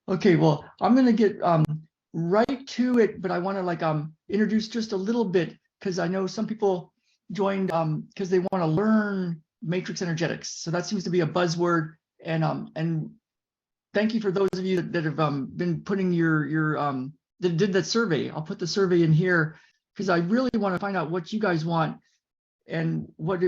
Okay, well, I'm gonna get right to it, but I want to introduce just a little bit because I know some people joined because they want to learn matrix energetics. So that seems to be a buzzword. And thank you for those of you that have been putting your that did that survey. I'll put the survey in here because I really want to find out what you guys want and what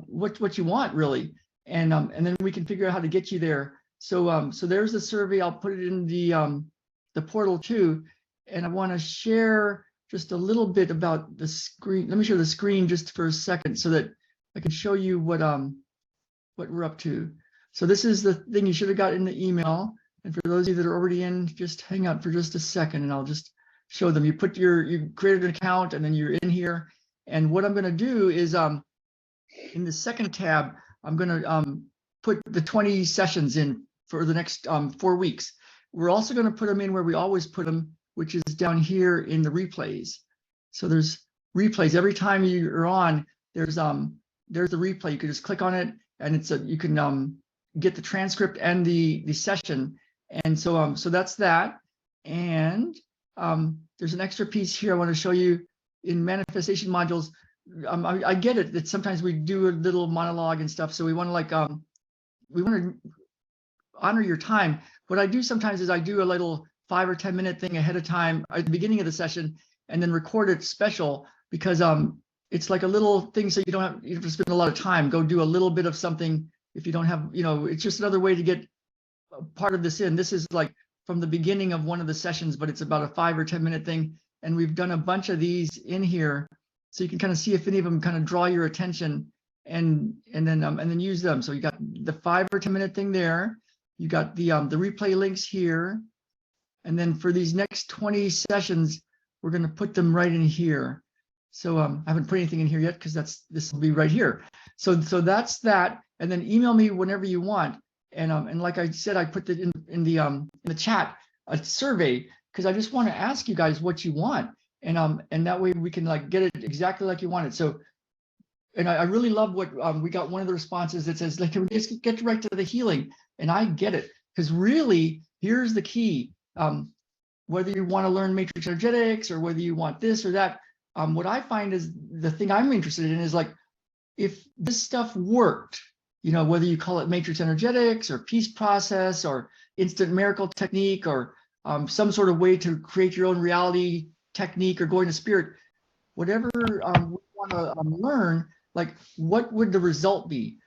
what you want really, and then we can figure out how to get you there. So so there's the survey. I'll put it in the portal too, and I want to share just a little bit about the screen. Let me share the screen just for a second so that I can show you what we're up to. So this is the thing you should have got in the email. And for those of you that are already in, just hang out for just a second and I'll just show them. You created an account and then you're in here. And what I'm going to do is in the second tab, I'm going to put the 20 sessions in for the next 4 weeks. We're also going to put them in where we always put them, which is down here in the replays. So there's replays every time you're on. There's the replay. You can just click on it, and you can get the transcript and the session. And so so that's that. And there's an extra piece here I want to show you in manifestation modules. I get it that sometimes we do a little monologue and stuff, so we want to we want to honor your time. What I do sometimes is I do a little 5 or 10 minute thing ahead of time at the beginning of the session and then record it special because it's like a little thing so you have to spend a lot of time. Go do a little bit of something if you don't have, it's just another way to get part of this in. This is like from the beginning of one of the sessions, but it's about a 5 or 10 minute thing. And we've done a bunch of these in here so you can kind of see if any of them kind of draw your attention and then use them. So you got the 5 or 10 minute thing there. You got the replay links here. And then for these next 20 sessions, we're going to put them right in here. So I haven't put anything in here yet because this will be right here. So that's that. And then email me whenever you want. And like I said, I put it in the chat, a survey, because I just want to ask you guys what you want. And that way we can get it exactly like you want it. So, and I really love what we got. One of the responses that says, can we just get right to the healing? And I get it, because really, here's the key. Whether you want to learn matrix energetics or whether you want this or that, what I find is the thing I'm interested in is if this stuff worked, whether you call it matrix energetics or peace process or instant miracle technique or some sort of way to create your own reality technique or going to spirit, whatever we want to learn, what would the result be?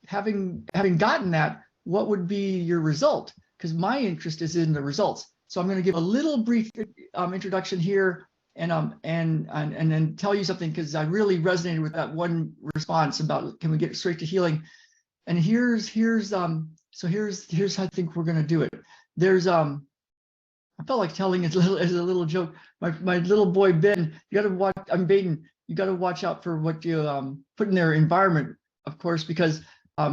Having gotten that, what would be your result? Because my interest is in the results. So I'm going to give a little brief introduction here and then tell you something, because I really resonated with that one response about can we get straight to healing. And here's how I think we're going to do it. There's I felt like telling it as a little joke. My little boy Ben, you got to watch. I'm Baden. You got to watch out for what you put in their environment, of course, because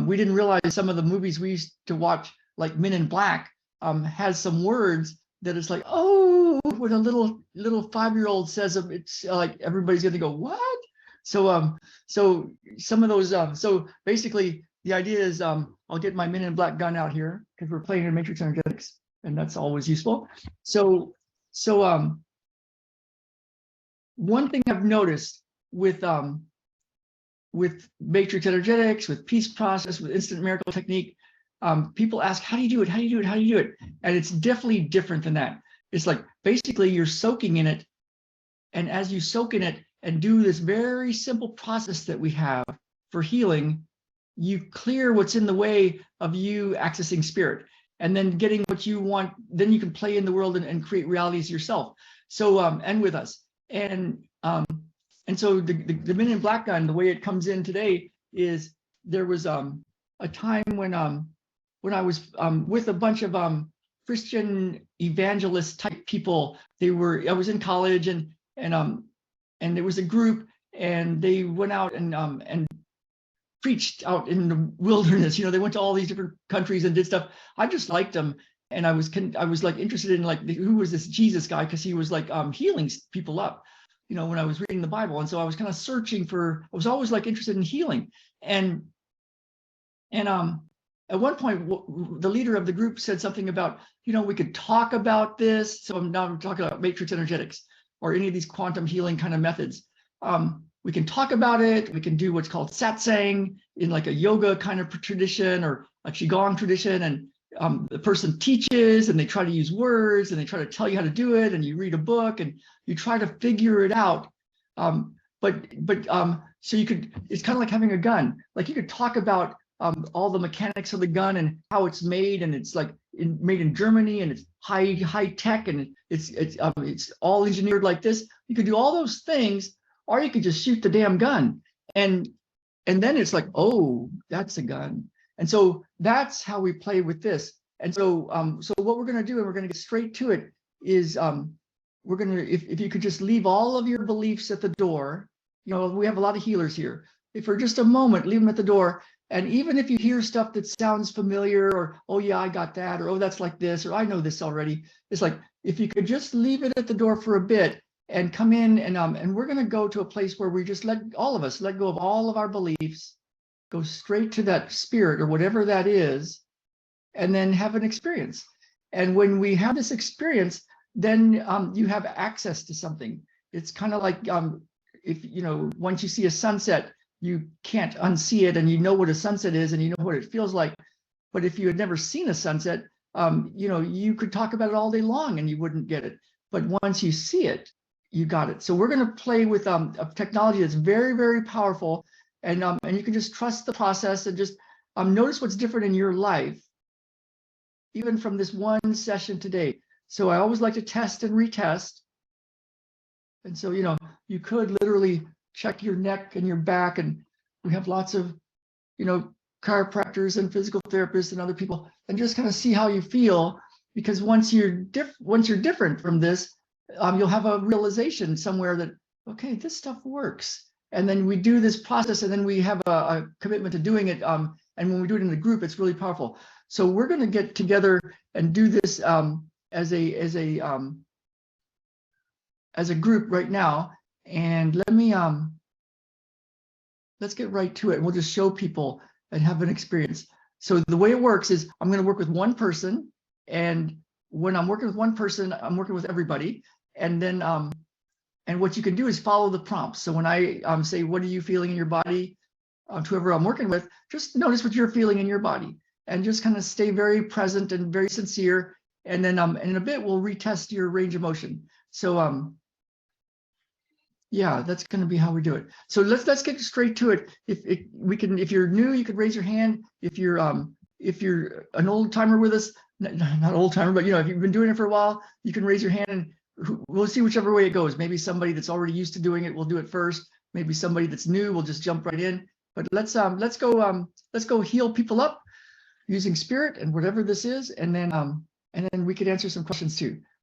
we didn't realize some of the movies we used to watch, like Men in Black, has some words that it's like, oh, when a little 5-year-old says them, it's like everybody's gonna go, what? So so some of those so basically the idea is I'll get my Men in Black gun out here because we're playing in matrix energetics, and that's always useful. So one thing I've noticed with matrix energetics, with peace process, with instant miracle technique, people ask, how do you do it? How do you do it? How do you do it? And it's definitely different than that. It's like basically you're soaking in it. And as you soak in it and do this very simple process that we have for healing, you clear what's in the way of you accessing spirit and then getting what you want. Then you can play in the world and create realities yourself. So and with us. And so the Men in Black gun, the way it comes in today is there was a time when I was with a bunch of Christian evangelist type people. I was in college and there was a group, and they went out and preached out in the wilderness. They went to all these different countries and did stuff. I just liked them, and I was interested in who was this Jesus guy, because he was healing people up. When I was reading the Bible. And so I was kind of searching I was always interested in healing. And at one point, the leader of the group said something about, we could talk about this. So now I'm talking about matrix energetics or any of these quantum healing kind of methods. We can talk about it. We can do what's called satsang in like a yoga kind of tradition or a qigong tradition. And the person teaches and they try to use words and they try to tell you how to do it. And you read a book and you try to figure it out. So you could, it's kind of like having a gun. Like you could talk about all the mechanics of the gun and how it's made, and it's like made in Germany, and it's high tech, and it's all engineered like this. You could do all those things, or you could just shoot the damn gun, and then it's like, oh, that's a gun. And so that's how we play with this. And so so what we're going to do, and we're going to get straight to it, is we're going to, if you could just leave all of your beliefs at the door. We have a lot of healers here. If for just a moment, leave them at the door. And even if you hear stuff that sounds familiar, or, oh yeah, I got that, or, oh, that's like this, or I know this already. It's like, if you could just leave it at the door for a bit and come in, and we're going to go to a place where we just all of us let go of all of our beliefs, go straight to that spirit or whatever that is, and then have an experience. And when we have this experience, then you have access to something. It's kind of like, if, once you see a sunset, you can't unsee it, and you know what a sunset is, and you know what it feels like. But if you had never seen a sunset, you could talk about it all day long and you wouldn't get it. But once you see it, you got it. So we're going to play with a technology that's very, very powerful, and you can just trust the process and just notice what's different in your life, even from this one session today. So I always like to test and retest. And so, you could literally check your neck and your back, and we have lots of, chiropractors and physical therapists and other people, and just kind of see how you feel. Because once you're different from this, you'll have a realization somewhere that, okay, this stuff works. And then we do this process, and then we have a commitment to doing it. And when we do it in the group, it's really powerful. So we're going to get together and do this as a group right now. And let's get right to it. And we'll just show people and have an experience. So the way it works is I'm going to work with one person, and when I'm working with one person, I'm working with everybody. And then and what you can do is follow the prompts. So when I say, what are you feeling in your body, to whoever I'm working with, just notice what you're feeling in your body, and just kind of stay very present and very sincere. And then in a bit, we'll retest your range of motion. So yeah, that's going to be how we do it. So let's get straight to it. If you're new, you could raise your hand. If you're an old timer with us, not old timer, but if you've been doing it for a while, you can raise your hand, and we'll see whichever way it goes. Maybe somebody that's already used to doing it will do it first. Maybe somebody that's new will just jump right in. But let's go heal people up using spirit and whatever this is, and then we could answer some questions too.